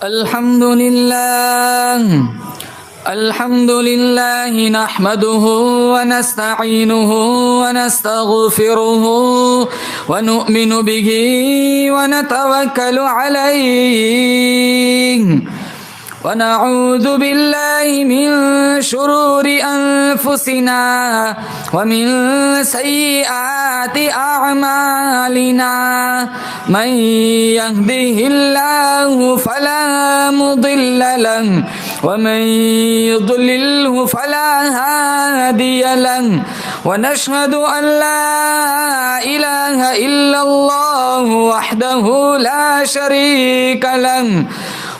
अल्हम्दुलिल्लाह नहमदुहु व नस्तईनुहु व नस्तगफिरुहु व नु'मिनु बिही व नतवक्कलु अलैहि व नऊज़ु बिल्लाहि मिन शुरूरि अनफुसिना व मिन सय्यिआति अअमालिना मन यहदिहिल्लाहु फला मुदिल्ल लहु व मन युद्लिल्हु फला हादिय लहु व नशहदु अन ला इलाहा इल्लल्लाहु वहदहु ला शरीका लहु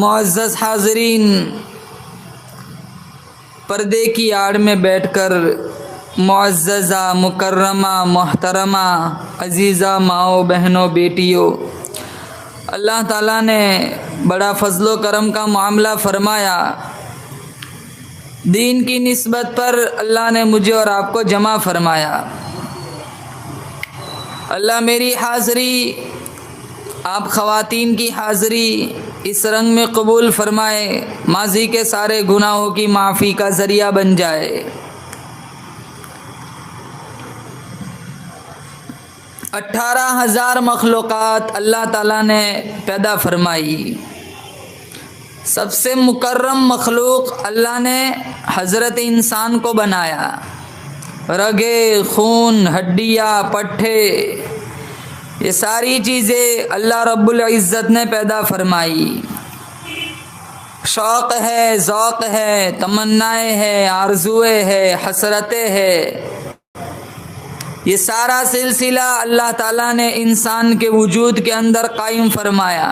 मुअज़्ज़ज़ हाज़रीन, पर्दे की आड़ में बैठकर मुअज़्ज़ज़ा मुकर्रमा मोहतरमा अज़ीज़ा माओ बहनों बेटियों, अल्लाह ताला ने बड़ा फ़ज़्लो करम का मामला फ़रमाया। दीन की निस्बत पर अल्लाह ने मुझे और आपको जमा फ़रमाया। अल्लाह मेरी हाज़री, आप ख़वातीन की हाज़री इस रंग में कबूल फ़रमाए, माजी के सारे गुनाहों की माफ़ी का ज़रिया बन जाए। 18,000 मखलूक़ात अल्लाह ताला ने पैदा फरमाई। सबसे मुकर्रम मखलूक अल्लाह ने हज़रत इंसान को बनाया। रगे, खून, हड्डियाँ, पट्ठे, ये सारी चीज़ें अल्लाह रब्बुल इज़्ज़त ने पैदा फरमाई। शौक़ है, ज़ौक़ है, तमन्नाएँ हैं, आरज़ुएँ हैं, हसरतें हैं, ये सारा सिलसिला अल्लाह ताला ने इंसान के वजूद के अंदर कायम फरमाया।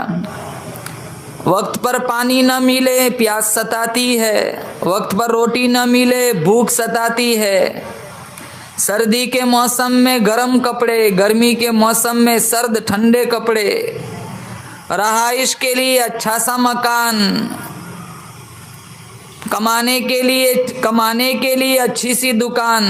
वक्त पर पानी न मिले प्यास सताती है, वक्त पर रोटी न मिले भूख सताती है। सर्दी के मौसम में गर्म कपड़े, गर्मी के मौसम में सर्द ठंडे कपड़े, रहाइश के लिए अच्छा सा मकान, कमाने के लिए अच्छी सी दुकान,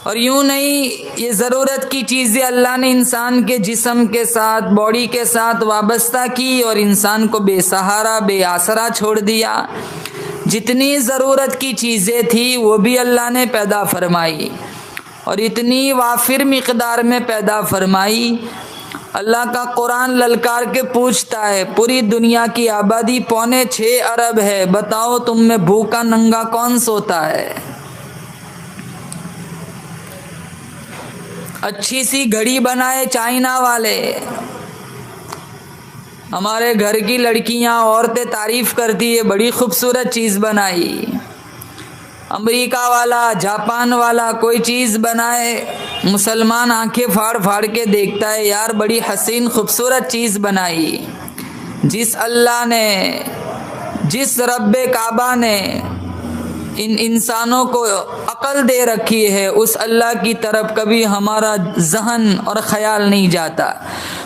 और यूँ नहीं, ये ज़रूरत की चीज़ें अल्लाह ने इंसान के जिस्म के साथ, बॉडी के साथ वाबस्ता की और इंसान को बेसहारा बेआसरा छोड़ दिया। जितनी ज़रूरत की चीज़ें थी वो भी अल्लाह ने पैदा फरमाई और इतनी वाफिर मिक़दार में पैदा फरमाई। अल्लाह का कुरान ललकार के पूछता है, पूरी दुनिया की आबादी 6.25 अरब है, बताओ तुम में भूखा नंगा कौन सोता है? अच्छी सी घड़ी बनाए चाइना वाले, हमारे घर की लड़कियां औरतें तारीफ करती है, बड़ी खूबसूरत चीज़ बनाई। अमेरिका वाला, जापान वाला कोई चीज़ बनाए, मुसलमान आंखें फाड़ फाड़ के देखता है, यार बड़ी हसीन खूबसूरत चीज़ बनाई। जिस अल्लाह ने, जिस रब्बे काबा ने इन इंसानों को अकल दे रखी है, उस अल्लाह की तरफ कभी हमारा जहन और ख्याल नहीं जाता।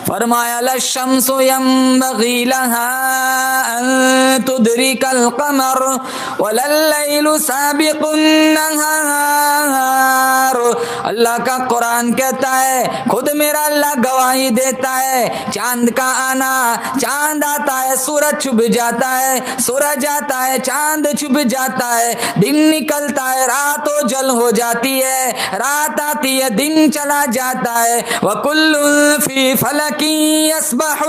फरमाया लशम्सु यंबगी लहा अन तुदरिकल कमर वलल्लैलु साबिकुन नहार। अल्लाह का कुरान कहता है, खुद मेरा अल्लाह गवाही देता है, चांद का आना, चांद आता है सूरज छुप जाता है, सूरज आता है चांद छुप जाता है, दिन निकलता है रात जल हो जाती है, रात आती है दिन चला जाता है, वकुल्लुन फी फलकी यस्बहून।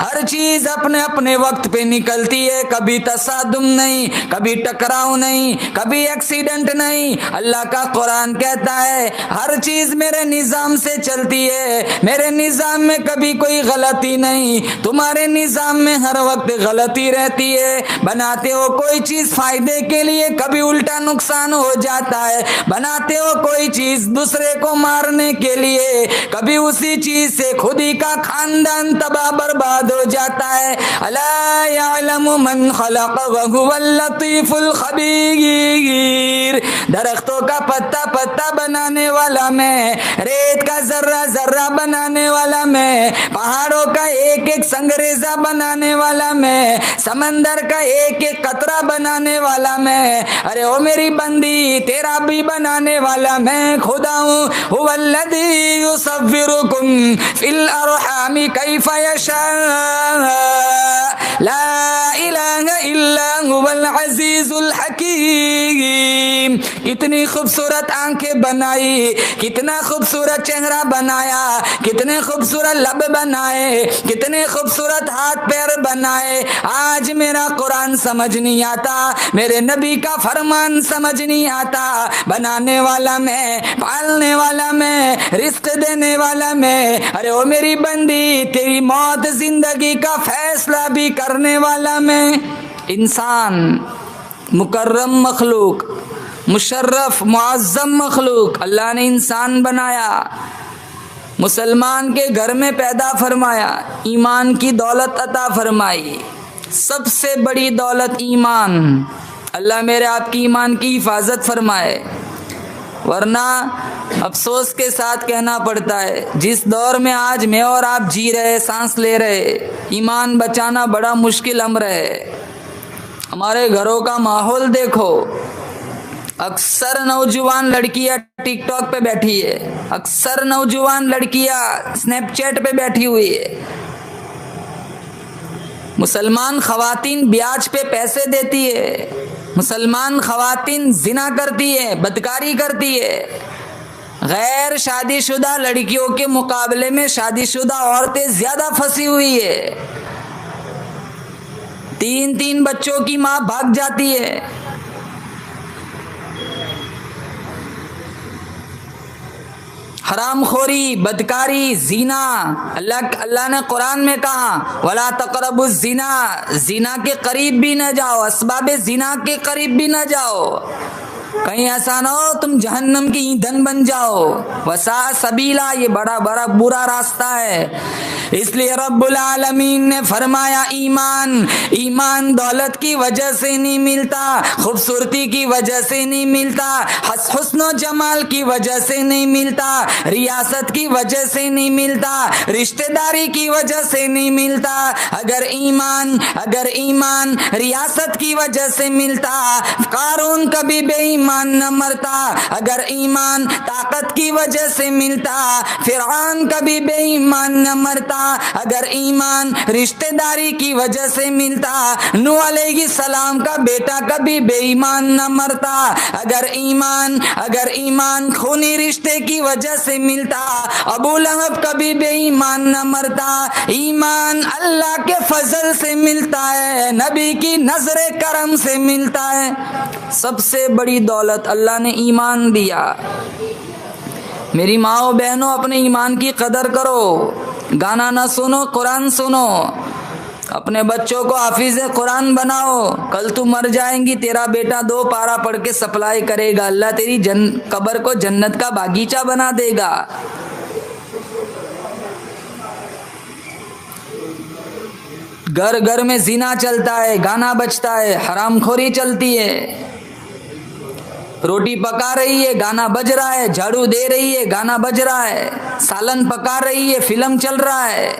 हर चीज अपने अपने वक्त पे निकलती है, कभी तसादुम नहीं, कभी टकराव नहीं, कभी एक्सीडेंट नहीं। अल्लाह का कुरान कहता है हर चीज मेरे निजाम से चलती है, मेरे निजाम में कभी कोई गलती नहीं। तुम्हारे निजाम में हर वक्त गलती रहती है। बनाते हो कोई चीज फायदे के लिए, कभी उल्टा नुकसान हो जाता है। बनाते हो कोई चीज दूसरे को मारने के लिए, कभी उसी चीज से खुद ही का खानदान तबाह बर्बाद हो जाता है। अला यअलमु मन खलक़ व हुवल लतीफुल खबीर। दरख्तों का पत्ता पत्ता बनाने वाला मैं, रेत का जर्रा जर्रा बनाने वाला मैं, पहाड़ों का एक एक संगरेजा बनाने वाला मैं, समंदर का एक एक कतरा बनाने वाला मैं। अरे ओ मेरी बंदी, तेरा भी बनाने वाला मैं खुदा हूँ। हुवल्लज़ी युसव्विरुकुम फिल अरहामि कैफ़ यशा ला इलाहा इल्ला हुवल अज़ीज़ुल हकीम। कितनी खूबसूरत आंखें बनाई, कितना खूबसूरत चेहरा बनाया, कितने खूबसूरत लब बनाए, कितने खूबसूरत हाथ पैर बनाए। आज मेरा कुरान समझ नहीं आता, मेरे नबी का फरमान समझ नहीं आता। बनाने वाला मैं, पालने वाला मैं, रिस्क देने वाला मैं। अरे ओ मेरी बंदी, तेरी मौत जिंदगी का फैसला भी करने वाला मैं। इंसान मुकर्रम मखलूक, मुशर्रफ मुअज़्ज़म मखलूक, अल्लाह ने इंसान बनाया, मुसलमान के घर में पैदा फरमाया, ईमान की दौलत अता फरमाई। सबसे बड़ी दौलत ईमान। अल्लाह मेरे आपकी ईमान की हिफाजत फरमाए, वरना अफसोस के साथ कहना पड़ता है जिस दौर में आज मैं और आप जी रहे, सांस ले रहे, ईमान बचाना बड़ा मुश्किल अम्र है। हमारे घरों का माहौल देखो, अक्सर नौजवान लड़कियां टिकटॉक पे बैठी है, अक्सर नौजवान लड़कियां स्नैपचैट पे बैठी हुई है। मुसलमान खवातीन ब्याज पे पैसे देती है, मुसलमान खवातीन जिना करती है, बदकारी करती है। गैर शादीशुदा लड़कियों के मुकाबले में शादीशुदा औरतें ज्यादा फंसी हुई है। 3-3 बच्चों की माँ भाग जाती है। हरामखोरी, बदकारी, जीना। अल्लाह ने कुरान में कहा वला तक़रबुज़ ज़िना, जीना के करीब भी न जाओ, असबाबे जीना के करीब भी न जाओ, कहीं ऐसा ना हो तुम जहन्नम की ईंधन बन जाओ। वसा सबीला, ये बड़ा बड़ा बुरा रास्ता है। इसलिए रब्बुल आलमीन ने फरमाया ईमान, ईमान दौलत की वजह से नहीं मिलता, खूबसूरती की वजह से नहीं मिलता, हुस्न जमाल की वजह से नहीं मिलता, रियासत की वजह से नहीं मिलता, रिश्तेदारी की वजह से नहीं मिलता। अगर ईमान रियासत की वजह से मिलता, कारून कभी बेईमान न मरता। अगर ईमान ताकत की वजह से मिलता, फिरौन कभी बेईमान न मरता। मरता, अगर ईमान रिश्तेदारी की वजह से मिलता, नूह अलैहिस्सलाम का बेटा कभी बेईमान न मरता। अगर ईमान खूनी रिश्ते की वजह से मिलता, अबू लहब कभी बेईमान न मरता। ईमान अल्लाह के फजल से मिलता है, नबी की नजरे करम से मिलता है। सबसे बड़ी दौलत अल्लाह ने ईमान दिया। मेरी माओ बहनों, अपने ईमान की कदर करो, गाना ना सुनो, कुरान सुनो, अपने बच्चों को हाफिज कुरान बनाओ। कल तू मर जाएंगी, तेरा बेटा 2 पारा पढ़ के सप्लाई करेगा, अल्लाह तेरी कब्र को जन्नत का बागीचा बना देगा। घर घर में जिना चलता है, गाना बजता है, हरामखोरी चलती है। रोटी पका रही है, गाना बज रहा है, झाड़ू दे रही है, गाना बज रहा है, सालन पका रही है, फिल्म चल रहा है।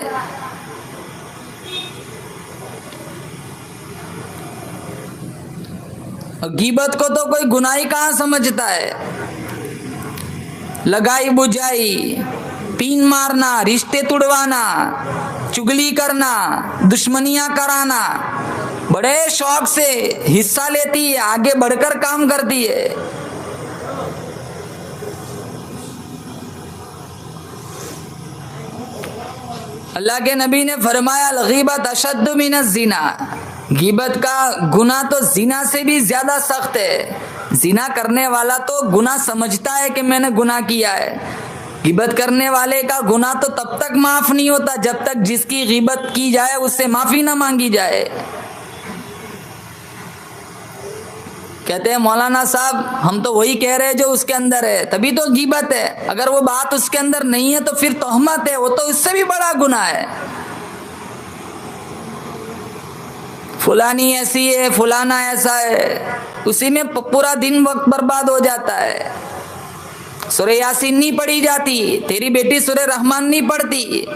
गीबत को तो कोई गुनाह कहाँ समझता है। लगाई बुझाई, पीन मारना, रिश्ते तुड़वाना, चुगली करना, दुश्मनियां कराना, बड़े शौक से हिस्सा लेती है, आगे बढ़कर काम करती है। अल्लाह के नबी ने फरमाया, गीबत अशद्दु मिनज़ ज़िना, गीबत का गुनाह तो जिना से भी ज्यादा सख्त है। जिना करने वाला तो गुनाह समझता है कि मैंने गुनाह किया है। गीबत करने वाले का गुनाह तो तब तक माफ नहीं होता जब तक जिसकी गीबत की जाए उससे माफी ना मांगी जाए। कहते हैं मौलाना साहब, हम तो वही कह रहे हैं जो उसके अंदर है, तभी तो गीबत है। अगर वो बात उसके अंदर नहीं है तो फिर तोहमत है, वो तो उससे भी बड़ा गुनाह है। फुलानी ऐसी है, फुलाना ऐसा है, उसी में पूरा दिन वक्त बर्बाद हो जाता है। सूरह यासीन नहीं पढ़ी जाती, तेरी बेटी सूरह रहमान नहीं पढ़ती,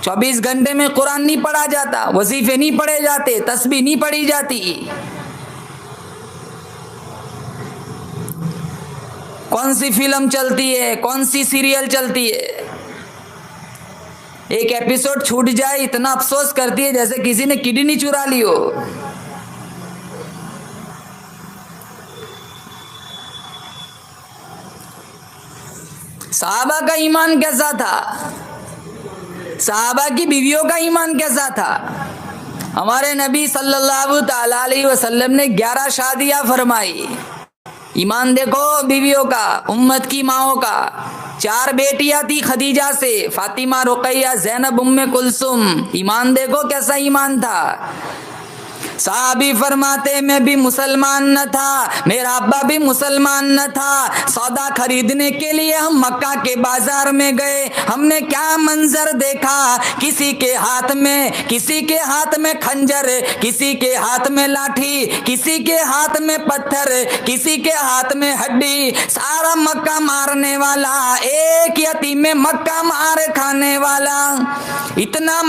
24 घंटे में कुरान नहीं पढ़ा जाता, वजीफे नहीं पढ़े जाते, तस्बीह नहीं पढ़ी जाती। कौन सी फिल्म चलती है, कौन सी सीरियल चलती है, एक एपिसोड छूट जाए इतना अफसोस करती है जैसे किसी ने किडनी चुरा ली हो। सहाबा का ईमान कैसा था, सहाबा की बीवियों का ईमान कैसा था। हमारे नबी सल्लल्लाहु ताला अलैहि वसल्लम ने 11 शादियां फरमाई। ईमान देखो बीवियों का, उम्मत की माओं का। 4 बेटियां थी खदीजा से, फातिमा, रुकैया, ज़ैनब, उम्मे कुलसुम। ईमान देखो कैसा ईमान था। साहबी फरमाते मैं भी मुसलमान न था, मेरा अब्बा भी मुसलमान न था। सौदा खरीदने के लिए हम मक्का के बाजार में गए, हमने क्या मंजर देखा, किसी के हाथ में खंजर, किसी के हाथ में लाठी, किसी के हाथ में पत्थर, किसी के हाथ में हड्डी, सारा मक्का मारने वाला, एक यतीम में मक्का मार खाने वाला। इतना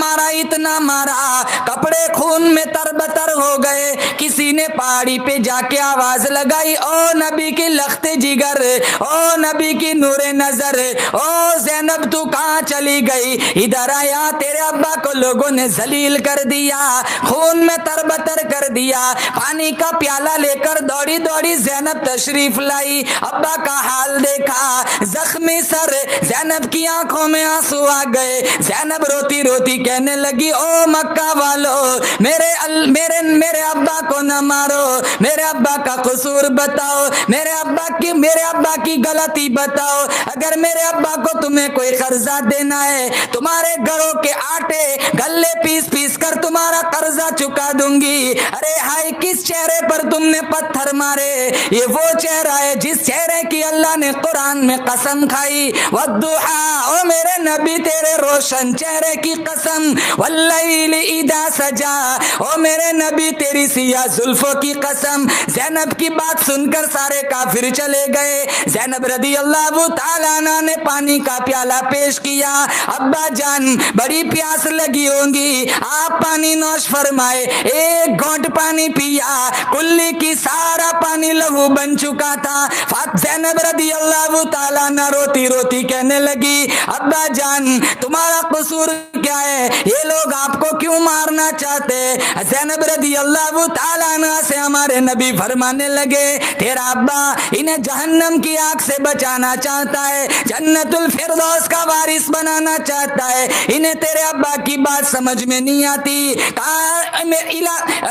मारा, कपड़े खून में तरबतर हो गए। किसी ने पहाड़ी पे जाके आवाज लगाई, ओ नबी की लख्ते जिगर, ओ नबी की नूरे नजर, ओ ज़ैनब तू कहाँ चली गई, इधर आया, तेरे अब्बा को लोगों ने जलील कर दिया, खून में तरबतर कर दिया। पानी का प्याला लेकर दौड़ी दौड़ी ज़ैनब तशरीफ लाई, अब्बा का हाल देखा, जख्मी सर, ज़ैनब की आंखों में आंसू आ गए। ज़ैनब रोती रोती कहने लगी, ओ मक्का वालों, मेरे अब्बा को न मारो, मेरे अब्बा का कसूर बताओ, मेरे अब्बा की गलती बताओ। अगर मेरे अब्बा को तुम्हें कोई कर्जा देना है, तुम्हारे घरों के आटे गल्ले पीस कर तुम्हारा कर्जा चुका दूंगी। अरे हाय, किस चेहरे पर तुमने पत्थर मारे, ये वो चेहरा है जिस चेहरे की अल्लाह ने कुरान में कसम खाई, वद्दुहा, ओ मेरे नबी तेरे रोशन चेहरे की कसम, वल्लैल इदा सजा, ओ मेरे नबी तेरी सिया जुल्फों की कसम। ज़ैनब की बात सुनकर सारे काफिर चले गए। ज़ैनब रदी अल्लाह ताला अन्हा ने पानी का प्याला पेश किया, अब्बा जान बड़ी प्यास लगी होंगी, आप पानी नौश फरमाए। एक घोंट पानी पिया, कुल्ली की सारा सारा पानी लहू बन चुका था। ज़ैनब रदी अल्लाह ताला अन्हा रोती रोती कहने लगी, अब्बा जान तुम्हारा कसूर क्या है, ये लोग आपको क्यों मारना चाहते। ज़ैनब रदी अल्लाह ताला अन्हा से हमारे नबी फरमाने लगे, तेरा अब्बा इन्हें जहन्नम की आग से बचाना चाहता है, जन्नतुल फिरदौस का वारिस बनाना चाहता है। इन्हें तेरे अब्बा की बात समझ में नहीं आती।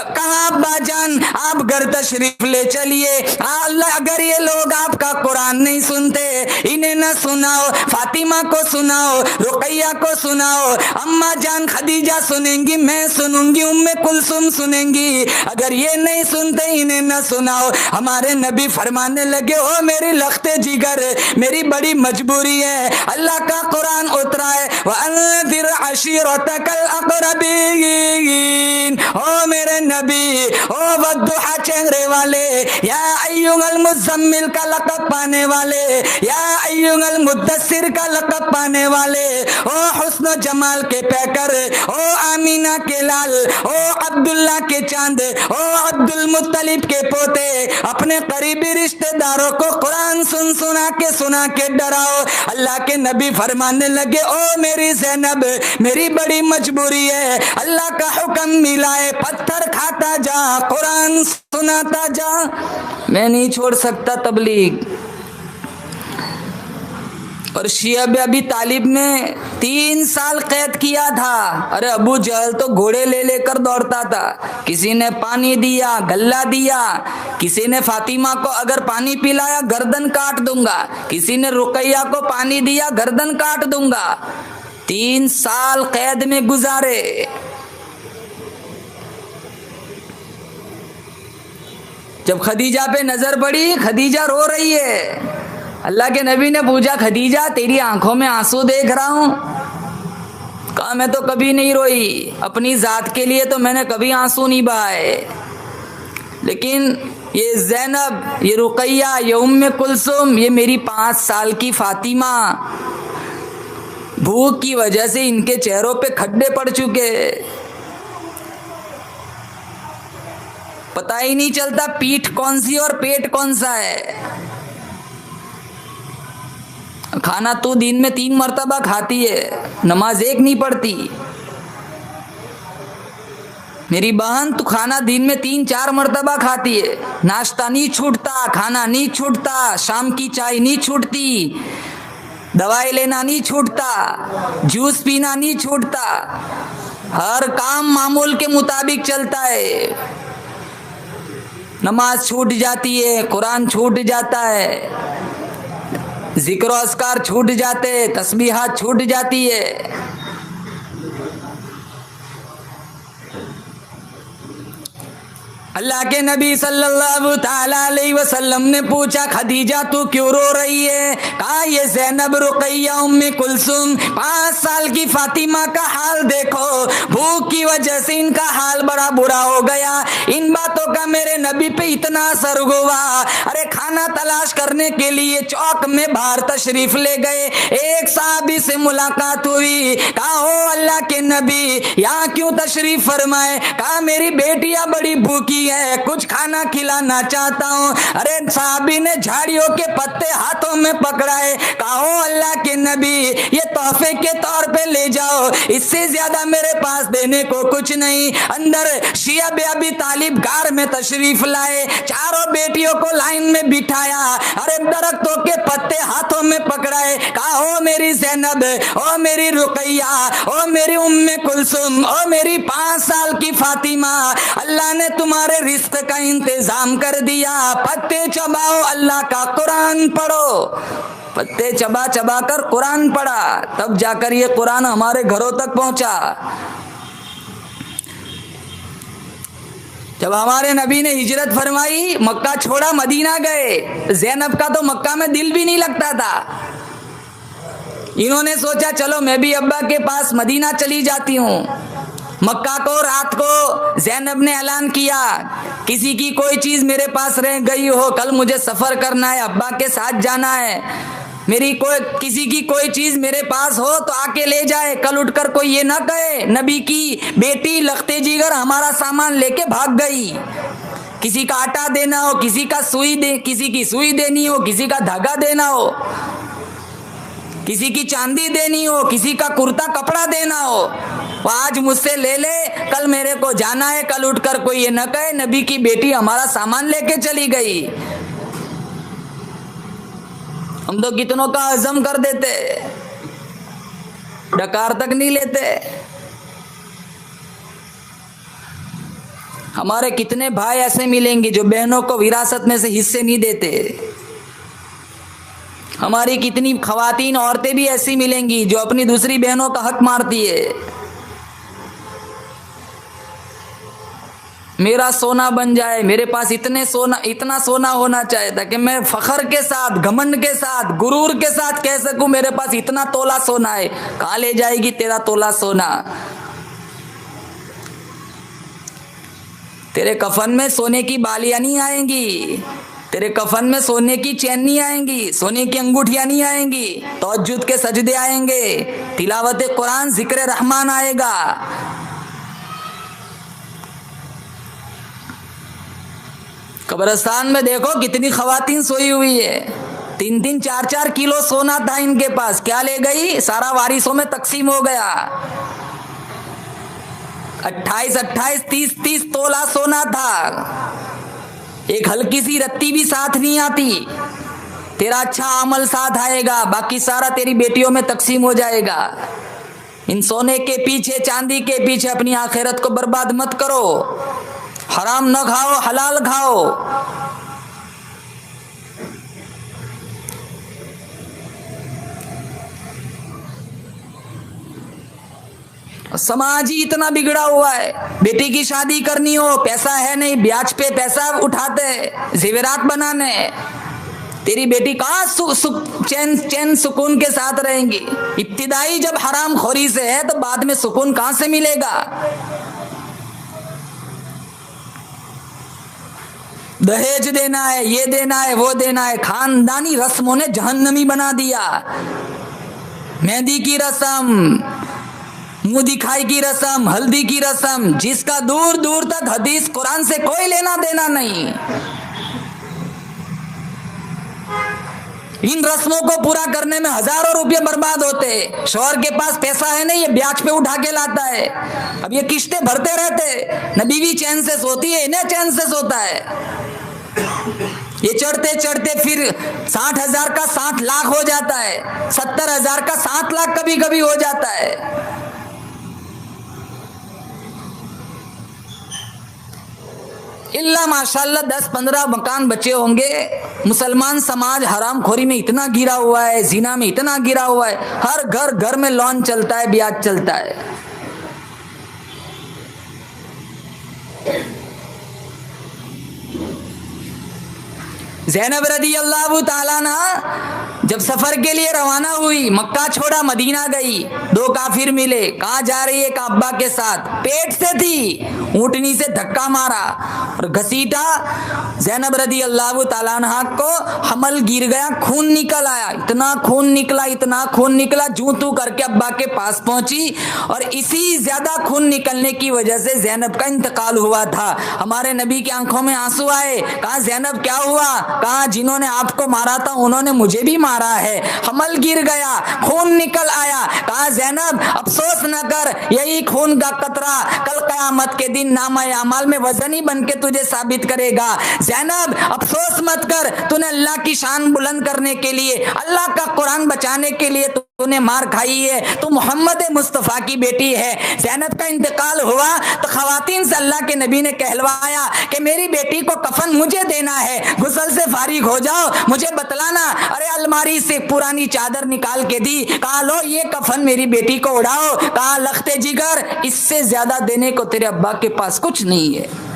कहा अब्बा जान आप घर तशरीफ ले चलिए। अल्लाह अगर ये लोग आपका कुरान नहीं सुनते, इन्हें ना सुनाओ, फातिमा को सुनाओ, रुकैया को सुनाओ, अम्मा जान खदीजा सुनेंगी, मैं सुनूंगी, उम्मे कुलसुम सुनेंगी। अगर ये नहीं सुनते इन्हें ना सुनाओ। हमारे नबी फरमाने लगे, ओ मेरी लख्ते जिगर, मेरी बड़ी मजबूरी है। अल्लाह का कुरान उतरा है, वअन्ज़िर अशीरतकल अक़रबीन। ओ मेरे नबी, ओ वद्दुहा चेहरे वाले, या अय्युहल मुज़म्मिल का लक़ब पाने वाले, या अय्युहल मुद्दस्सिर का लक़ब पाने वाले, ओ हुस्न जमाल के पैकर, ओ आमीना के लाल, ओ अब्दुल्ला के चांद, ओ अब्दुल मुत्तलिब के पोते, अपने करीबी रिश्तेदारों को कुरान सुना के डराओ। अल्लाह के नबी फरमाने लगे, ओ मेरी ज़ैनब, मेरी बड़ी मजबूरी है, अल्लाह का हुक्म मिला है, पत्थर खाता जा, कुरान सुनाता जा, मैं नहीं छोड़ सकता तबलीग। और शिया अबी तालिब ने 3 साल कैद किया था। अरे अबू जहल तो घोड़े ले लेकर दौड़ता था, किसी ने पानी दिया, गल्ला दिया, किसी ने फातिमा को अगर पानी पिलाया गर्दन काट दूंगा, किसी ने रुकैया को पानी दिया गर्दन काट दूंगा। 3 साल कैद में गुजारे। जब खदीजा पे नजर पड़ी, खदीजा रो रही है। अल्लाह के नबी ने पूछा, खदीजा तेरी आंखों में आंसू देख रहा हूं। कहा मैं तो कभी नहीं रोई, अपनी जात के लिए तो मैंने कभी आंसू नहीं बहाए, लेकिन ये ज़ैनब, ये रुकैया, ये उम्मे कुलसुम, ये मेरी 5 साल की फातिमा, भूख की वजह से इनके चेहरों पे खड्डे पड़ चुके, पता ही नहीं चलता पीठ कौन सी और पेट कौन सा है। खाना तो दिन में 3 मर्तबा खाती है, नमाज एक नहीं पढ़ती। मेरी बहन तो खाना दिन में 3-4 मर्तबा खाती है, नाश्ता नहीं छूटता, खाना नहीं छूटता, शाम की चाय नहीं छूटती, दवाई लेना नहीं छूटता, जूस पीना नहीं छूटता, हर काम मामूल के मुताबिक चलता है। नमाज छूट जाती है, कुरान छूट जाता है, जिक्र अस्कार छूट जाते, तस्बीहात छूट जाती है। अल्लाह के नबी सल्लल्लाहु ताला अलैहि वसल्लम ने पूछा, खदीजा तू क्यों रो रही है। कहा ये ज़ैनब, रुकैया, उम्मे कुलसुम, 5 साल की फातिमा का हाल देखो, भूख की वजह से इनका हाल बड़ा बुरा हो गया। इन बातों का मेरे नबी पे इतना असर हुआ। अरे खाना तलाश करने के लिए चौक में बाहर तशरीफ ले गए, एक साहबी से मुलाकात हुई। कहा हो अल्लाह के नबी, यहाँ क्यों तशरीफ फरमाए। कहा मेरी बेटियां बड़ी भूखी है, कुछ खाना खिलाना चाहता हूँ। अरे साहबी ने झाड़ियों के पत्ते हाथों में पकड़ाए। कहा अल्लाह के नबी, ये तोहफे के तौर पे ले जाओ, इससे ज्यादा मेरे पास देने को कुछ नहीं। अंदर शिया अबी तालिब गार में तशरीफ लाए, चारों बेटियों को लाइन में बिठाया। अरे दरख्तों के पत्ते हाथों में पकड़ाए। कहा ओ मेरी ज़ैनब, ओ मेरी रुकैया, ओ मेरी उम्मे कुलसुम, ओ मेरी 5 साल की फातिमा, अल्लाह ने तुम्हारे रिस्क का इंतजाम कर दिया। पत्ते चबाओ, अल्लाह का कुरान पढ़ो। पत्ते चबा चबा कर कुरान पढ़ा, तब जाकर ये कुरान हमारे घरों तक पहुंचा। जब हमारे नबी ने हिजरत फरमाई, मक्का छोड़ा, मदीना गए, ज़ैनब का तो मक्का में दिल भी नहीं लगता था। इन्होंने सोचा चलो मैं भी अब्बा के पास मदीना चली जाती हूँ। मक्का को रात को ज़ैनब ने ऐलान किया, किसी की कोई चीज मेरे पास रह गई हो, कल मुझे सफर करना है, अब्बा के साथ जाना है, मेरी किसी की कोई चीज मेरे पास हो तो आके ले जाए। कल उठकर कोई ये ना कहे नबी की बेटी लखते जिगर हमारा सामान लेके भाग गई। किसी का आटा देना हो, किसी की सुई देनी हो, किसी का धागा देना हो, किसी की चांदी देनी हो, किसी का कुर्ता कपड़ा देना हो, वो आज मुझसे ले ले, कल मेरे को जाना है, कल उठकर कोई ये न कहे नबी की बेटी हमारा सामान लेके चली गई। हम तो कितनों का हजम कर देते, डकार तक नहीं लेते। हमारे कितने भाई ऐसे मिलेंगे जो बहनों को विरासत में से हिस्से नहीं देते। हमारी कितनी खवातीन औरतें भी ऐसी मिलेंगी जो अपनी दूसरी बहनों का हक मारती है। मेरा सोना बन जाए, मेरे पास इतना सोना होना चाहिए ताकि मैं फखर के साथ, घमंड के साथ, गुरूर के साथ कह सकूं मेरे पास इतना तोला सोना है। कहां ले जाएगी तेरा तोला सोना? तेरे कफन में सोने की बालियां नहीं आएंगी, तेरे कफन में सोने की चैन नहीं आएंगी, सोने की अंगूठियां नहीं आएंगी, तहज्जुद के सजदे आएंगे, तिलावत कुरान, जिक्र रहमान आएगा। कब्रिस्तान में देखो कितनी खवातीन सोई हुई है, 3-3, 4-4 किलो सोना था इनके पास, क्या ले गई? सारा वारिसों में तकसीम हो गया। 28-28, 30-30 तोला सोना था। एक हल्की सी रत्ती भी साथ नहीं आती। तेरा अच्छा अमल साथ आएगा, बाकी सारा तेरी बेटियों में तकसीम हो जाएगा। इन सोने के पीछे, चांदी के पीछे अपनी आखिरत को बर्बाद मत करो। हराम न खाओ, हलाल खाओ। समाज ही इतना बिगड़ा हुआ है। बेटी की शादी करनी हो, पैसा है नहीं, ब्याज पे पैसा उठाते जेवरात बनाने। तेरी बेटी कहाँ चैन सुकून के साथ रहेंगी? इब्तिदाई जब हराम खोरी से है तो बाद में सुकून कहाँ से मिलेगा? दहेज देना है, ये देना है, वो देना है। खानदानी रस्मों ने जहन्नमी बना दिया। मेहंदी की रस्म, मुंह दिखाई की रस्म, हल्दी की रस्म, जिसका दूर दूर तक हदीस कुरान से कोई लेना देना नहीं। इन रस्मों को पूरा करने में हजारों रुपए बर्बाद होते। शौहर के पास पैसा है नहीं, ये ब्याज पे उठा के लाता है। अब ये किस्तें भरते रहते, न बीवी चैन से सोती है, न चैन से सोता है। ये चढ़ते चढ़ते फिर 60,000 का 60 लाख हो जाता है, 70,000 का 7 लाख कभी कभी हो जाता है। इल्ला माशाल्लाह 10-15 मकान बचे होंगे। मुसलमान समाज हरामखोरी में इतना गिरा हुआ है, जिना में इतना गिरा हुआ है, हर घर में लोन चलता है, ब्याज चलता है। ज़ैनब रदी अल्लाह ताला अन्हा जब सफर के लिए रवाना हुई, मक्का छोड़ा, मदीना गई। 2 काफिर मिले, कहाँ जा रही है? काबा के साथ। पेट से थी, ऊंटनी से धक्का मारा और घसीटा। ज़ैनब रदी अल्लाह ताला अन्हा को हमल गिर गया, खून निकल आया। इतना खून निकला, जूं तू करके अब्बा के पास पहुंची और इसी ज्यादा खून निकलने की वजह से ज़ैनब का इंतकाल हुआ था। हमारे नबी की आंखों में आंसू आए। कहा ज़ैनब क्या हुआ? कहा जिन्होंने आपको मारा था उन्होंने मुझे भी मारा है। हमल गिर गया, खून निकल आया। कहा ज़ैनब अफसोस न कर, यही खून का कतरा कल कयामत के दिन नामा अमाल में वजनी बन के तुझे साबित करेगा। ज़ैनब अफसोस मत कर, तूने अल्लाह की शान बुलंद करने के लिए, अल्लाह का कुरान बचाने के लिए तूने मार खाई है। तू मोहम्मद मुस्तफ़ा की बेटी है। ज़ैनब का इंतकाल हुआ तो खवातीन से अल्लाह के नबी ने कहलवाया कि मेरी बेटी को कफन मुझे देना है, गुस्ल से फारिग हो जाओ, मुझे बतलाना। अरे अलमारी से पुरानी चादर निकाल के दी, कहा लो ये कफन मेरी बेटी को उड़ाओ। कहा लख्ते जिगर, इससे ज्यादा देने को तेरे अब्बा के पास कुछ नहीं है।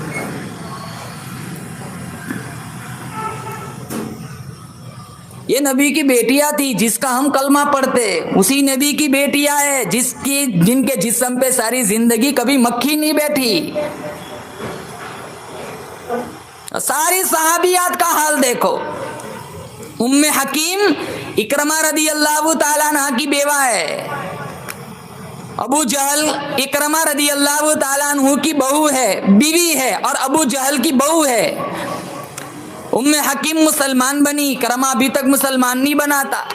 ये नबी की बेटियां थी जिसका हम कलमा पढ़ते, उसी नबी की बेटियां है जिनके जिस्म पे सारी जिंदगी कभी मक्खी नहीं बैठी। सारी सहाबियात का हाल देखो। उम्मे हकीम इकरमा रदी अल्लाह ताला अन्हा की बेवा है अबू जहल इकरमा रदी अल्लाह ताला अन्हु की बहू है, बीवी है, और अबू जहल की बहू है। उम्मे हकीम मुसलमान बनी, इकरमा अभी तक मुसलमान नहीं बना था।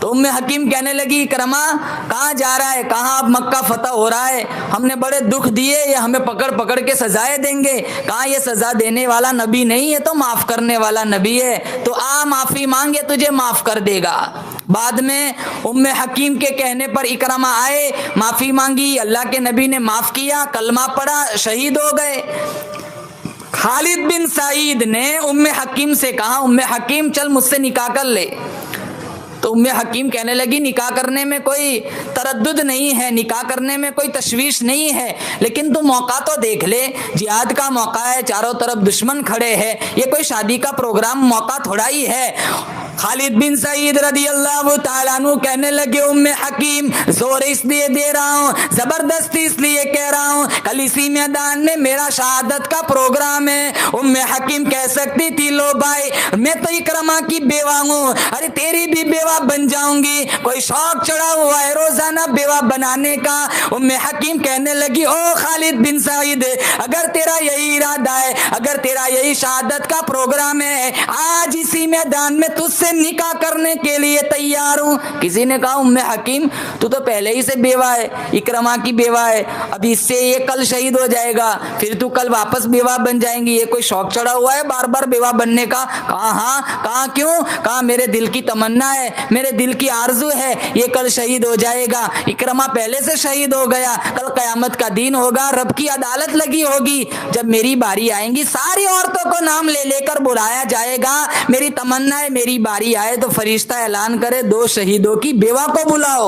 तो उम्मे हकीम कहने लगी, इकरमा कहाँ जा रहा है, कहाँ अब मक्का फतह हो रहा है, हमने बड़े दुख दिए, ये हमें पकड़ पकड़ के सजाएं देंगे। कहाँ ये सजा देने वाला नबी नहीं है, तो माफ करने वाला नबी है, तो आ माफी मांगे, तुझे माफ कर देगा। बाद में उम्मे हकीम के कहने पर इकरमा आए, माफी मांगी, अल्लाह के नबी ने माफ किया, कलमा पढ़ा, शहीद हो गए। खालिद बिन सईद ने उम्मे हकीम से कहा, उम्मे हकीम चल मुझसे निकाह कर ले। तो उम्मे हकीम कहने लगी, निकाह करने में कोई तरद्दुद नहीं है, निकाह करने में कोई तशवीश नहीं है, लेकिन तू मौका तो देख ले, जिहाद का मौका है, चारों तरफ दुश्मन खड़े हैं, ये कोई शादी का प्रोग्राम मौका थोड़ा ही है। खालिद बिन सईद रदी अल्लाह तआला अन्हु कहने लगे, उम्मे हकीम जोर इसलिए दे रहा हूँ, जबरदस्ती इसलिए कह रहा हूँ, कल इसी मैदान में मेरा शहादत का प्रोग्राम है। उम्मे हकीम कह सकती थी, लो भाई मैं तो इकरमा की बेवा हूँ, अरे तेरी भी बेवा बन जाऊंगी, कोई शौक चढ़ा हुआ है रोजाना बेवा बनाने का। उम्मे हकीम कहने लगी, ओ खालिद बिन सईद, अगर तेरा यही इरादा है, अगर तेरा यही शहादत का प्रोग्राम है, आज इसी मैदान में तुझसे निकाह करने के लिए तैयार हूं। किसी ने कहा, उम्मे हकीम तू तो पहले ही से बेवा है, इकरमा की बेवा है, अभी इससे ये कल शहीद हो जाएगा, फिर तू कल वापस बेवा बन जाएंगी, ये कोई शौक चढ़ा हुआ है बार बार बेवा बनने का? कहा हाँ। कहा क्यों? कहा मेरे दिल की तमन्ना है, मेरे दिल की आरजू है, ये कल शहीद हो जाएगा। इकरमा पहले से शहीद हो गया, कल कयामत का दिन होगा, रब की अदालत लगी होगी, जब मेरी बारी आएगी सारी औरतों को नाम ले लेकर बुलाया जाएगा। मेरी तमन्ना है मेरी बारी आए तो फरिश्ता ऐलान करे, दो शहीदों की बेवा को बुलाओ।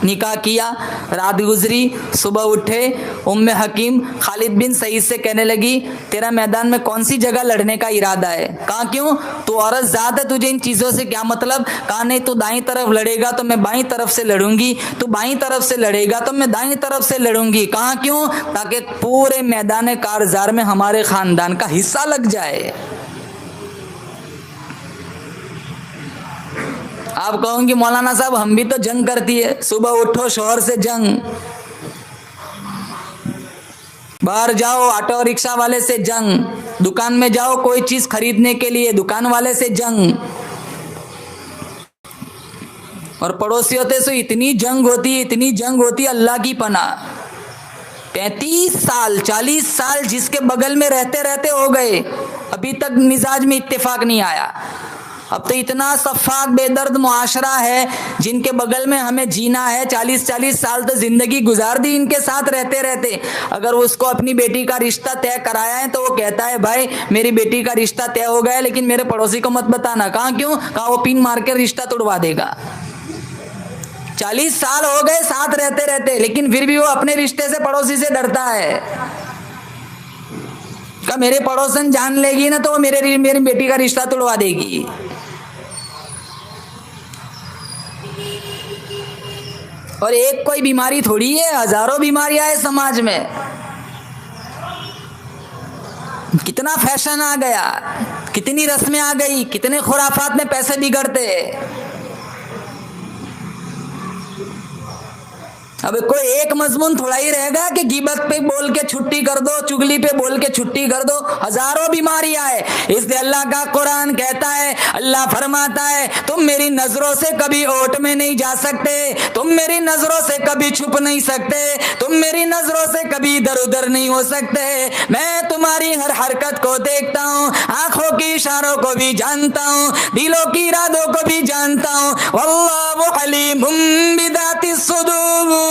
निकाह किया, रात गुजरी, सुबह उठे, उम्मे हकीम खालिद बिन सईद से कहने लगी, तेरा मैदान में कौन सी जगह लड़ने का इरादा है? कहा क्यों? तू औरत जात है, तुझे इन चीज़ों से क्या मतलब? कहा नहीं, तू दाईं तरफ लड़ेगा तो मैं बाईं तरफ से लड़ूंगी, तू बाईं तरफ से लड़ेगा तो मैं दाईं तरफ से लड़ूंगी। कहा क्यों? ताकि पूरे मैदान कारजार में हमारे खानदान का हिस्सा लग जाए। आप कहोगे मौलाना साहब हम भी तो जंग करती है, सुबह उठो शोहर से जंग, बाहर जाओ ऑटो रिक्शा वाले से जंग, दुकान में जाओ कोई चीज खरीदने के लिए दुकान वाले से जंग, और पड़ोसियों से इतनी जंग होती है, इतनी जंग होती है, अल्लाह की पनाह। 35 साल 40 साल जिसके बगल में रहते रहते हो गए, अभी तक मिजाज में इत्तेफाक नहीं आया। अब तो इतना सफाक बेदर्द मुआशरा है, जिनके बगल में हमें जीना है, 40-40 साल तो जिंदगी गुजार दी इनके साथ रहते रहते। अगर उसको अपनी बेटी का रिश्ता तय कराया है तो वो कहता है, भाई मेरी बेटी का रिश्ता तय हो गया है, लेकिन मेरे पड़ोसी को मत बताना। कहाँ क्यों? कहा वो पिन मार के रिश्ता तोड़वा देगा। 40 साल हो गए साथ रहते रहते, लेकिन फिर भी वो अपने रिश्ते से पड़ोसी से डरता है। कहा मेरे पड़ोसन जान लेगी ना तो मेरी बेटी का रिश्ता तोड़वा देगी। और एक कोई बीमारी थोड़ी है, हजारों बीमारियां है समाज में। कितना फैशन आ गया, कितनी रस्में आ गई, कितने खुराफात में पैसे बिगड़ते। अब कोई एक मजमून थोड़ा ही रहेगा कि गिबत पे बोल के छुट्टी कर दो, चुगली पे बोल के छुट्टी कर दो, हजारों बीमारियां है। इसलिए अल्लाह का कुरान कहता है, अल्लाह फरमाता है, तुम मेरी नजरों से कभी ओट में नहीं जा सकते, तुम मेरी नजरों से कभी छुप नहीं सकते, तुम मेरी नजरों से कभी इधर उधर नहीं हो सकते। मैं तुम्हारी हर हरकत को देखता हूँ, आंखों के इशारों को भी जानता हूँ, दिलों की इरादों को भी जानता हूँ। वल्लाहु अलीमुम बिदातिस सुदूर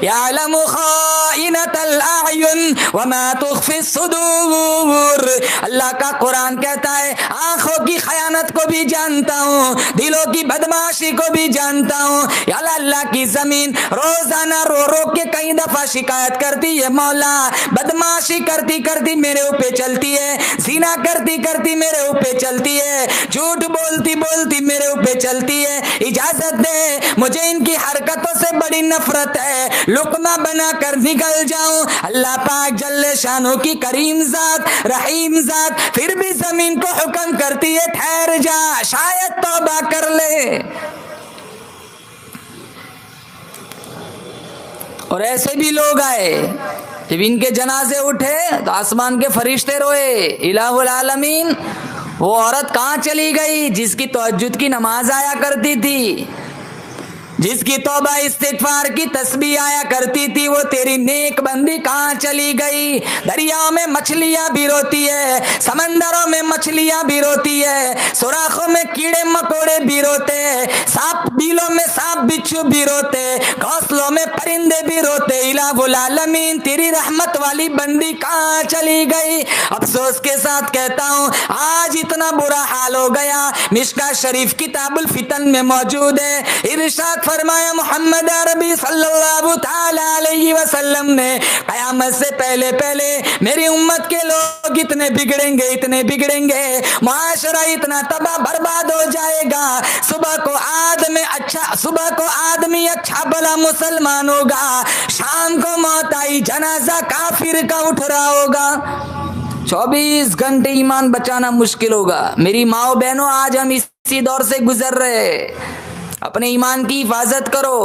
यालमु खाइनतल आयुन वमा तुख्फिस सुदूर। अल्लाह का कुरान कहता है, आंखों की खयानत को भी जानता हूँ, दिलों की बदमाशी को भी जानता हूँ। या अल्लाह की जमीन रोजाना रो रो के कई दफा शिकायत करती है, मौला बदमाशी करती करती मेरे ऊपर चलती है, ज़िना करती करती मेरे ऊपर चलती है, झूठ बोलती बोलती मेरे ऊपर चलती है, इजाजत दे, मुझे इनकी हरकतों से बड़ी नफरत है, लुकमा बना कर निकल जाऊं। अल्लाह पाक जल्ले शानो की करीम जात, रहीम जात फिर भी जमीन को हुक्म करती है, ठहर जा, शायद तौबा कर ले। और ऐसे भी लोग आए, जब इनके जनाजे उठे तो आसमान के फरिश्ते रोए, इलाहुल आलमीन वो औरत कहाँ चली गई जिसकी तहज्जुद की नमाज आया करती थी, जिसकी तौबा इस्तिगफार की तस्बीह आया करती थी, वो तेरी नेक बंदी कहाँ चली गई। दरियाओं में मछलियां भी रोती है, समंदरों में मछलियां भी रोती है, सुराखों में कीड़े मकोड़े भी रोते, सांप बिलों में सांप बिच्छू भी रोते, घोंसलों में परिंदे भी रोते। इलाहुल आलमीन तेरी रहमत वाली बंदी कहाँ चली गई। अफसोस के साथ कहता हूँ आज इतना बुरा हाल हो गया। मिशका शरीफ किताबुल फितन में मौजूद है, इरशाद फरमाया मोहम्मद अरबी सल्लल्लाहु ताला अलैहि वसल्लम ने, कयामत से पहले पहले मेरी उम्मत के लोग इतने बिगड़ेंगे, इतने बिगड़ेंगे, माशरा इतना तबाह बर्बाद हो जाएगा। सुबह को आदमी अच्छा भला मुसलमान होगा, शाम को मौत आई जनाजा काफिर का उठ रहा होगा। 24 घंटे ईमान बचाना मुश्किल होगा। मेरी माओ बहनों, आज हम इसी दौर से गुजर रहे हैं। अपने ईमान की हिफाजत करो,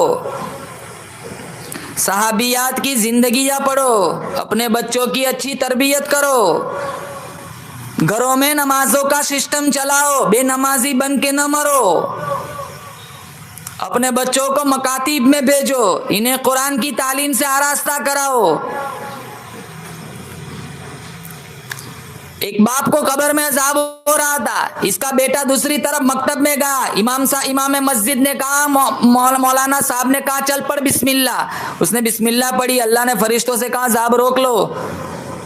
सहाबियात की जिंदगियां पढ़ो, अपने बच्चों की अच्छी तरबियत करो, घरों में नमाजों का सिस्टम चलाओ, बेनमाजी बन के न मरो, अपने बच्चों को मकातीब में भेजो, इन्हें कुरान की तालीम से आरास्ता कराओ। एक बाप को कब्र में अजाब हो रहा था, इसका बेटा दूसरी तरफ मकतब में गया, इमाम मस्जिद ने कहा, मौलाना साहब ने कहा चल पढ़ बिस्मिल्लाह। उसने बिस्मिल्लाह पढ़ी, अल्लाह ने फरिश्तों से कहा अजाब रोक लो।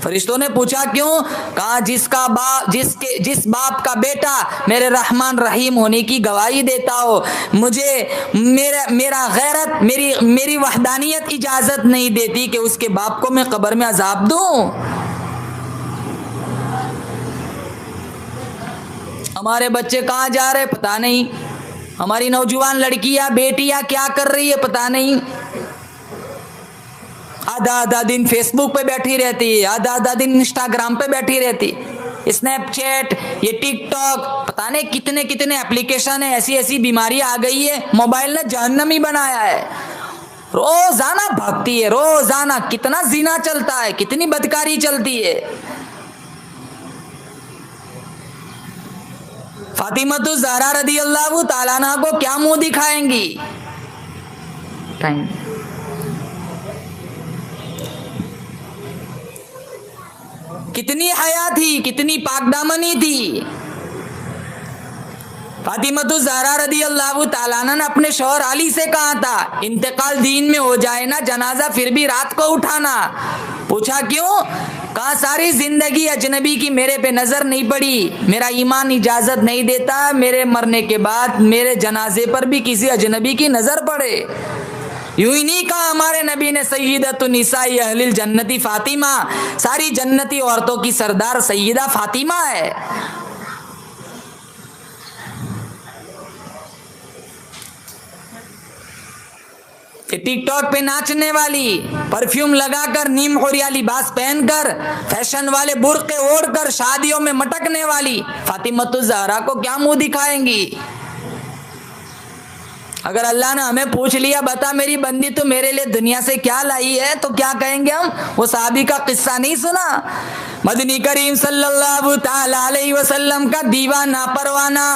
फरिश्तों ने पूछा क्यों? कहा जिस बाप का बेटा मेरे रहमान रहीम होने की गवाही देता हो, मुझे मेरा गैरत मेरी वहदानियत इजाजत नहीं देती कि उसके बाप को मैं कब्र में अजाब दूं। हमारे बच्चे कहाँ जा रहे पता नहीं, हमारी नौजवान लड़कियां बेटियां क्या कर रही है पता नहीं। आधा दिन फेसबुक पे बैठी रहती है, आधा दिन इंस्टाग्राम पे बैठी रहती, स्नैपचैट, ये टिकटॉक, पता नहीं कितने कितने एप्लीकेशन है। ऐसी बीमारियां आ गई है, मोबाइल ने जहन्नमी बनाया है। रोजाना भागती है, रोजाना कितना जिना चलता है, कितनी बदकारी चलती है। फातिमतु ज़हरा रदी अल्लाह ताला अन्हा को क्या मुंह दिखाएंगी? कितनी हया थी, कितनी पाकदामनी थी। फातिमतु ज़हरा रदी अल्लाह ताला अन्हा ने अपने शौहर अली से कहा था, इंतकाल दीन में हो जाए ना जनाजा फिर भी रात को उठाना। पूछा क्यों? कहा सारी जिंदगी अजनबी की मेरे पे नजर नहीं पड़ी, मेरा ईमान इजाजत नहीं देता मेरे मरने के बाद मेरे जनाजे पर भी किसी अजनबी की नजर पड़े। यूं ही नहीं कहा हमारे नबी ने, सय्यदतुन निसाई अहलिल जन्नती फातिमा, सारी जन्नती औरतों की सरदार सय्यदा फातिमा है। टिकटॉक पे नाचने वाली, परफ्यूम लगाकर, नीम खोरिया लिबास पहनकर, फैशन वाले बुर्के ओढ़कर शादियों में मटकने वाली फातिमतु ज़हरा को क्या मुंह दिखाएंगी? अगर अल्लाह ने हमें पूछ लिया, बता मेरी बंदी तो मेरे लिए दुनिया से क्या लाई है, तो क्या कहेंगे हम? वो साहबी का किस्सा नहीं सुना? मदनी करीम सल्लल्लाहु ताला अलैहि वसल्लम का दीवाना परवाना,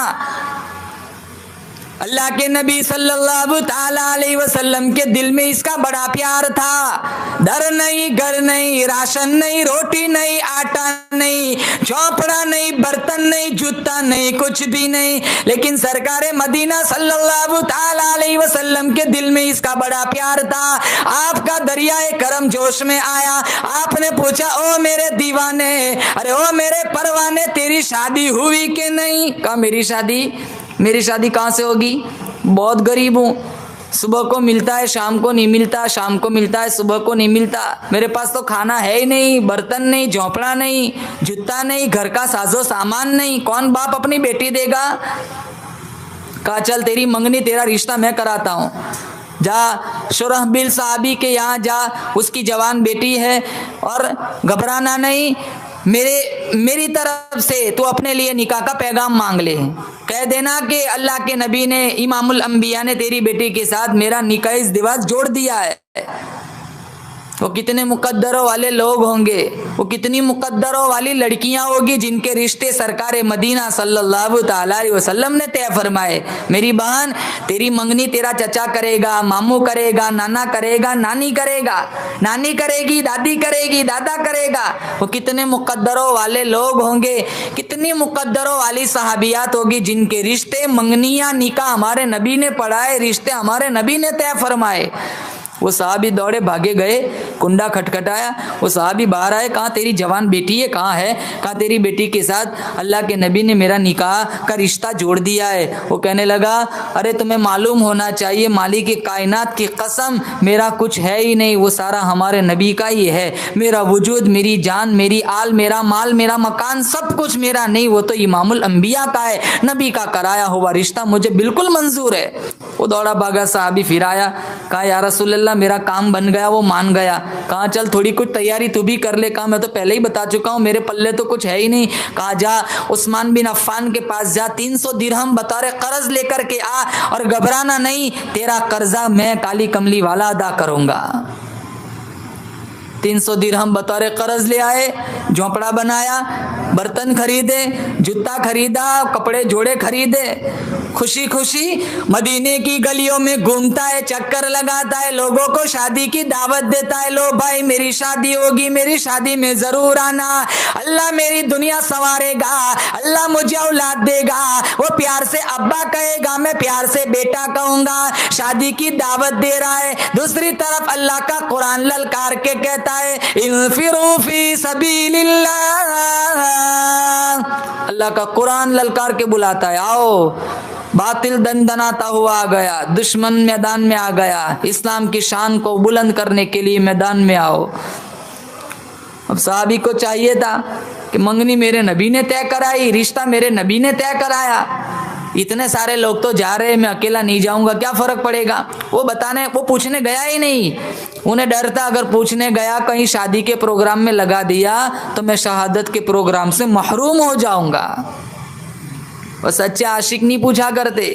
अल्लाह के नबी सल्लल्लाहु ताला अलैहि वसल्लम के दिल में इसका बड़ा प्यार था। दर नहीं, घर नहीं, राशन नहीं, रोटी नहीं, आटा नहीं, झोपड़ा नहीं, बर्तन नहीं, जूता नहीं, कुछ भी नहीं, लेकिन सरकारे मदीना सल्लल्लाहु ताला अलैहि वसल्लम के दिल में इसका बड़ा प्यार था। आपका दरियाए करम जोश में आया, आपने पूछा, ओ मेरे दीवाने, अरे ओ मेरे परवाने, तेरी शादी हुई कि नहीं? कहा मेरी शादी कहाँ से होगी, बहुत गरीब हूँ, सुबह को मिलता है शाम को नहीं मिलता, शाम को मिलता है सुबह को नहीं मिलता, मेरे पास तो खाना है ही नहीं, बर्तन नहीं, झोंपड़ा नहीं, जूता नहीं, घर का साजो सामान नहीं, कौन बाप अपनी बेटी देगा? कहा चल तेरी मंगनी, तेरा रिश्ता मैं कराता हूँ, जा शुरहबिल साहबी के यहाँ जा, उसकी जवान बेटी है, और घबराना नहीं, मेरी तरफ से तू अपने लिए निकाह का पैगाम मांग ले, कह देना कि अल्लाह के नबी ने, इमामुल अंबिया ने तेरी बेटी के साथ मेरा निकाह इज़्दिवाज जोड़ दिया है। वो कितने मुकद्दरों वाले लोग होंगे, वो कितनी मुकद्दरों वाली लड़कियां होगी जिनके रिश्ते सरकार मदीना सल्लल्लाहु ताला अलैहि वसल्लम ने तय फरमाए। मेरी बहन, तेरी मंगनी तेरा चचा करेगा, मामू करेगा, नाना करेगा, नानी करेगा, नानी करेगी, दादी करेगी, दादा करेगा। वो कितने मुकद्दरों वाले लोग होंगे, कितनी मुकद्दरों वाली सहाबियात होगी जिनके रिश्ते, मंगनियां, निकाह हमारे नबी ने पढ़ाए, रिश्ते हमारे नबी ने तय फरमाए। वो साहबी दौड़े भागे गए, कुंडा खटखटाया, वो साहबी बाहर आए, कहाँ तेरी जवान बेटी है, कहाँ है? कहाँ तेरी बेटी के साथ अल्लाह के नबी ने मेरा निकाह का रिश्ता जोड़ दिया है। वो कहने लगा, अरे तुम्हें मालूम होना चाहिए, मालिक की कायनात की कसम, मेरा कुछ है ही नहीं, वो सारा हमारे नबी का ही है। मेरा वजूद, मेरी जान, मेरी आल, मेरा माल, मेरा मकान, सब कुछ मेरा नहीं, वो तो इमामुल अंबिया का है, नबी का कराया हुआ रिश्ता मुझे बिल्कुल मंजूर है। वो दौड़ा भागा साहबी फिर आया, कहा या रसूल अल्लाह मेरा काम बन गया, वो मान गया। कहा चल थोड़ी कुछ तैयारी तू भी कर ले। कहा मैं तो पहले ही बता चुका हूँ, मेरे पल्ले तो कुछ है ही नहीं। कहा जा उस्मान बिन अफ्फान के पास जा, 300 दिरहम बतौर कर्ज लेकर के आ, और घबराना नहीं, तेरा कर्जा मैं काली कमली वाला अदा करूंगा। 300 दिरहम बतौर कर्ज ले आए, झोंपड़ा बनाया, बर्तन खरीदे, जूता खरीदा, कपड़े जोड़े खरीदे, खुशी खुशी मदीने की गलियों में घूमता है, चक्कर लगाता है, लोगों को शादी की दावत देता है। लो भाई मेरी शादी होगी, मेरी शादी में जरूर आना, अल्लाह मेरी दुनिया संवारेगा, अल्लाह मुझे औलाद देगा। वो प्यार से अब्बा कहेगा, मैं प्यार से बेटा कहूंगा, शादी की दावत दे रहा है। दूसरी तरफ अल्लाह का कुरान ललकार के कहता है, इन्फिरू फी सबीलिल्लाह, अल्लाह का कुरान ललकार के बुलाता है, आओ। बातिल दंदनाता हुआ आ गया, दुश्मन मैदान में आ गया, इस्लाम की शान को बुलंद करने के लिए मैदान में आओ। अब साहबी को चाहिए था कि मंगनी मेरे नबी ने तय कराई, रिश्ता मेरे नबी ने तय कराया, इतने सारे लोग तो जा रहे हैं, मैं अकेला नहीं जाऊंगा, क्या फर्क पड़ेगा। वो पूछने गया ही नहीं। उन्हें डर था अगर पूछने गया, कहीं शादी के प्रोग्राम में लगा दिया तो मैं शहादत के प्रोग्राम से महरूम हो जाऊंगा। वो सच्चे आशिक नहीं पूछा करते,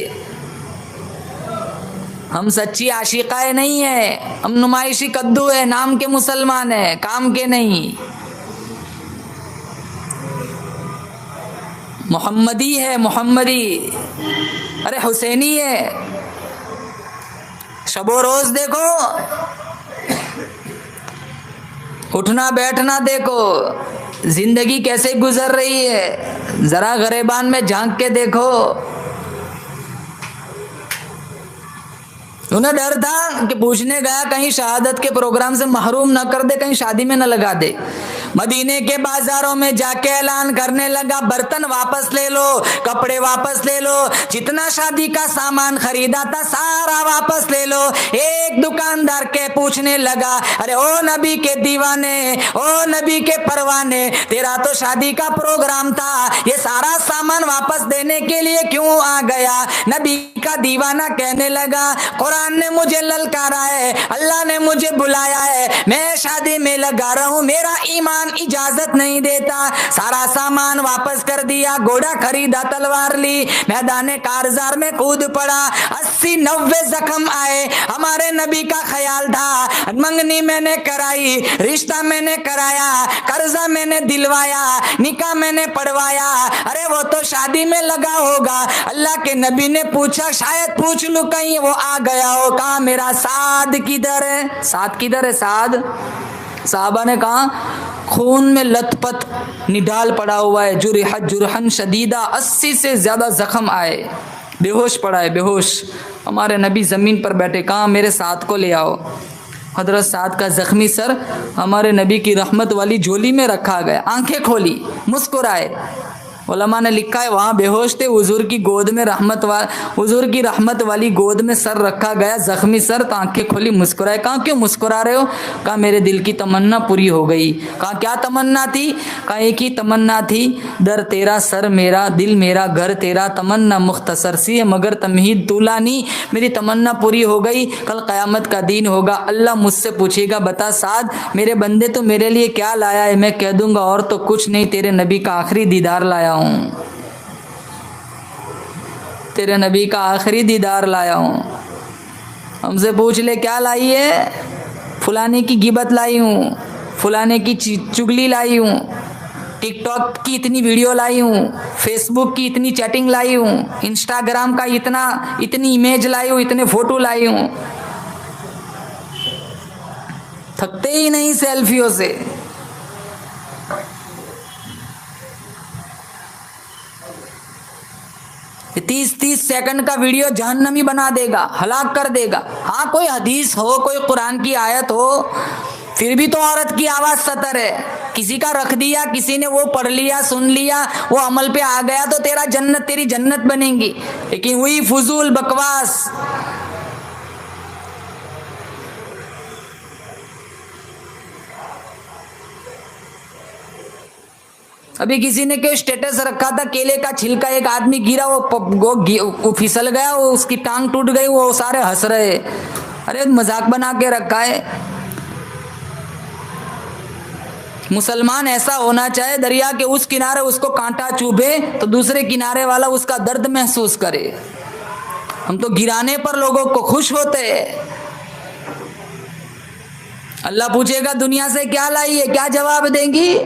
हम सच्ची आशिकाएं नहीं है, हम नुमाइशी कद्दू है, नाम के मुसलमान है, काम के नहीं। मोहम्मदी है, मोहम्मदी, अरे हुसैनी है। शबो रोज देखो, उठना बैठना देखो, जिंदगी कैसे गुजर रही है, जरा गरेबान में झांक के देखो। उन्हें डर था कि पूछने गया कहीं शहादत के प्रोग्राम से महरूम न कर दे, कहीं शादी में न लगा दे। मदीने के बाजारों में जाके ऐलान करने लगा, बर्तन वापस ले लो, कपड़े वापस ले लो, जितना शादी का सामान खरीदा था सारा वापस ले लो। एक दुकानदार के पूछने लगा, अरे ओ नबी के दीवाने, ओ नबी के परवाने, तेरा तो शादी का प्रोग्राम था, ये सारा सामान वापस देने के लिए क्यों आ गया? नबी का दीवाना कहने लगा, कुरान ने मुझे ललकारा है, अल्लाह ने मुझे बुलाया है, मैं शादी में लगा रहा हूं, मेरा ईमान इजाजत नहीं देता। सारा सामान वापस कर दिया, घोड़ा खरीदा, तलवार ली, मैदान कारजार में कूद पड़ा। 80-90 जख्म आए। हमारे नबी का ख्याल था, मंगनी मैंने कराई, रिश्ता मैंने कराया, कर्जा मैंने दिलवाया, निकाह मैंने पढ़वाया, अरे वो तो शादी में लगा होगा। अल्लाह के नबी ने पूछा, शायद पूछ लूं कहीं वो आ गया हो, कहा मेरा साद किधर है? साद किधर है? साद? साहबा ने कहा खून में लथपथ निडाल पड़ा हुआ है, जुरहन शदीदा, 80 से ज्यादा जख्म आए, बेहोश पड़ा है, बेहोश। हमारे नबी जमीन पर बैठे, कहा मेरे साथ को ले आओ। हजरत साद का जख्मी सर हमारे नबी की रहमत वाली झोली में रखा गया, आंखें खोली, मुस्कुराए। उलमा ने लिखा है वहाँ बेहोश थे, हुजूर की गोद में हुजूर की रहमत वाली गोद में सर रखा गया, जख्मी सर, तो आंखें खोली, मुस्कुराए। कहा क्यों मुस्कुरा रहे हो? कहा मेरे दिल की तमन्ना पूरी हो गई। कहा क्या तमन्ना थी? कहा एक ही तमन्ना थी, दर तेरा सर मेरा, दिल मेरा, घर तेरा, तमन्ना मुख्तसर सी है मगर तमहीद तूलानी। मेरी तमन्ना पूरी हो गई, कल क़यामत का दिन होगा, अल्लाह मुझसे पूछेगा, बता साद मेरे बंदे तो मेरे लिए क्या लाया है? मैं कह दूंगा और तो कुछ नहीं, तेरे नबी का आखिरी दीदार लाया हूँ, तेरे नबी का आखिरी दीदार लाया हूँ। हमसे पूछ ले क्या लाई है? फुलाने की गिबत लाई हूँ, फुलाने की चुगली लाई हूँ, टिकटॉक की इतनी वीडियो लाई हूँ, फेसबुक की इतनी चैटिंग लाई हूँ, इंस्टाग्राम का इतनी इमेज लाई हूँ, इतने फोटो लाई हूँ। थकते ही नहीं सेल्फियों से। 30-30 सेकंड का वीडियो जहन्नमी बना देगा, हलाक कर देगा। हाँ, कोई हदीस हो, कोई कुरान की आयत हो, फिर भी तो औरत की आवाज सतर है। किसी का रख दिया, किसी ने वो पढ़ लिया, सुन लिया, वो अमल पे आ गया तो तेरी जन्नत बनेगी। लेकिन वही फजूल बकवास। अभी किसी ने क्यों स्टेटस रखा था, केले का छिलका, एक आदमी गिरा, वो फिसल गया, वो उसकी टांग टूट गई, वो सारे हंस रहे। अरे मजाक बना के रखा है। मुसलमान ऐसा होना चाहिए, दरिया के उस किनारे उसको कांटा चुभे तो दूसरे किनारे वाला उसका दर्द महसूस करे। हम तो गिराने पर लोगों को खुश होते हैं। अल्लाह पूछेगा दुनिया से क्या लाई है, क्या जवाब देंगी?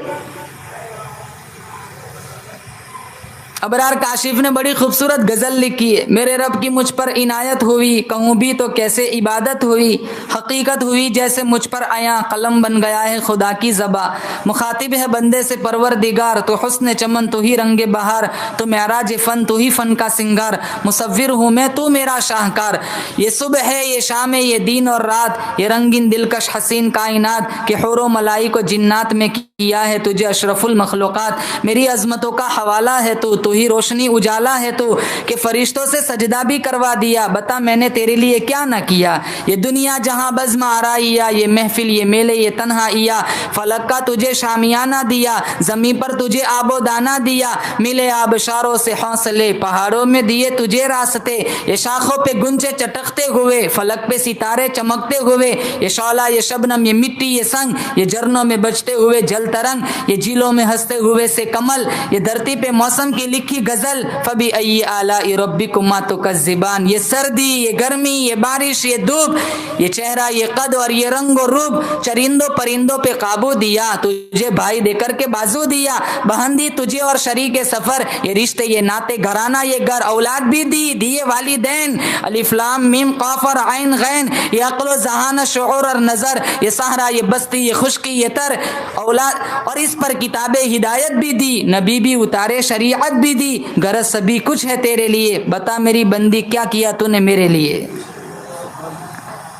अबरार काशिफ ने बड़ी खूबसूरत गज़ल लिखी है। मेरे रब की मुझ पर इनायत हुई, कहूँ भी तो कैसे इबादत हुई। हकीकत हुई जैसे मुझ पर आया, कलम बन गया है खुदा की ज़बा। मुखातिब है बंदे से परवरदिगार, तो हुस्न चमन तो ही रंगे बहार, तो मेराज फ़न तो ही फ़न का सिंगार। मुसव्विर हूँ मैं तू मेरा शाहकार, ये सुबह है ये शाम है ये दिन और रात, ये रंगीन दिलकश हसीन कायनात, के हुरो मलाई को जिन्नात में किया है तुझे अशरफुल मखलूक़ात। मेरी अज़मतों का हवाला है तू ही रोशनी उजाला है तू, कि फरिश्तों से सजदा भी करवा दिया, बता मैंने तेरे लिए क्या ना किया। ये दुनिया जहां बज़्म आराइया, ये महफिल ये मेले ये तन्हाइया, फलक का तुझे शामियाना दिया, ज़मीं पर तुझे आबो दाना दिया। मिले आबशारों से हौसले, पहाड़ों में दिए तुझे रास्ते, ये शाखों पे गुंजे चटकते हुए, फलक पे सितारे चमकते हुए, ये शौला ये शबनम ये मिट्टी ये संग, ये झरनों में बजते हुए जल तरंग, ये झीलों में हंसते हुए से कमल, ये धरती पे मौसम की लिखी गजल। फबी अय्यी आलाई रब्बिकुमा तुकज़्ज़िबान, ये सर्दी ये गर्मी ये बारिश ये धूप, ये चेहरा ये कद और ये रंग और रूप, चरिंदों परिंदों पे काबू दिया, तुझे भाई देकर के बाजू दिया, बहन दी तुझे और शरीके सफर, ये रिश्ते ये नाते घराना ये घर, औलाद भी दी दिए वालिदैन। अलिफ लाम मीम काफ और आइन गैन, ये अक्ल ज़हान शऊर और नज़र, ये सहरा ये बस्ती ये खुश्की ये तर औलाद, और इस पर किताबे हिदायत भी दी, नबी भी उतारे शरीयत भी दी। गरज सभी कुछ है तेरे लिए, बता मेरी बंदी क्या किया तूने मेरे लिए।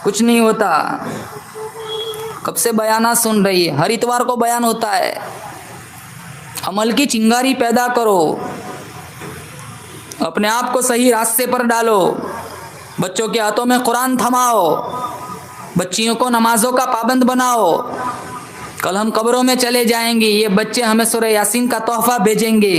कुछ नहीं होता। कब से बयाना सुन रही है, हर इतवार को बयान होता है। अमल की चिंगारी पैदा करो, अपने आप को सही रास्ते पर डालो, बच्चों के हाथों में कुरान थमाओ, बच्चियों को नमाजों का पाबंद बनाओ। कल हम कब्रों में चले जाएंगे, ये बच्चे हमें सूरह यासीन का तोहफा भेजेंगे।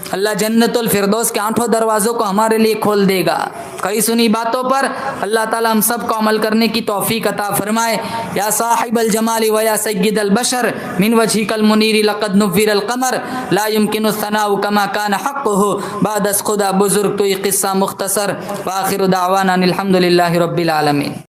अल्लाह जन्नतुल फिरदौस के 8 दरवाज़ों को हमारे लिए खोल देगा। कई सुनी बातों पर अल्लाह ताला हम सब को अमल करने की तौफीक अता फरमाए। या साहिबल जमाली व या सय्यिदल बशर मिन वजहिकल मुनीरी लक़द नुव्विरल क़मर ला युमकिनु सनाउ कमा कान हक़्क़ुहु बाद अस खुदा बुज़ुर्ग तो ये क़िस्सा मुख्तसर व आखिरु दावाना अनिल हम्दुलिल्लाहि रब्बिल आलमीन।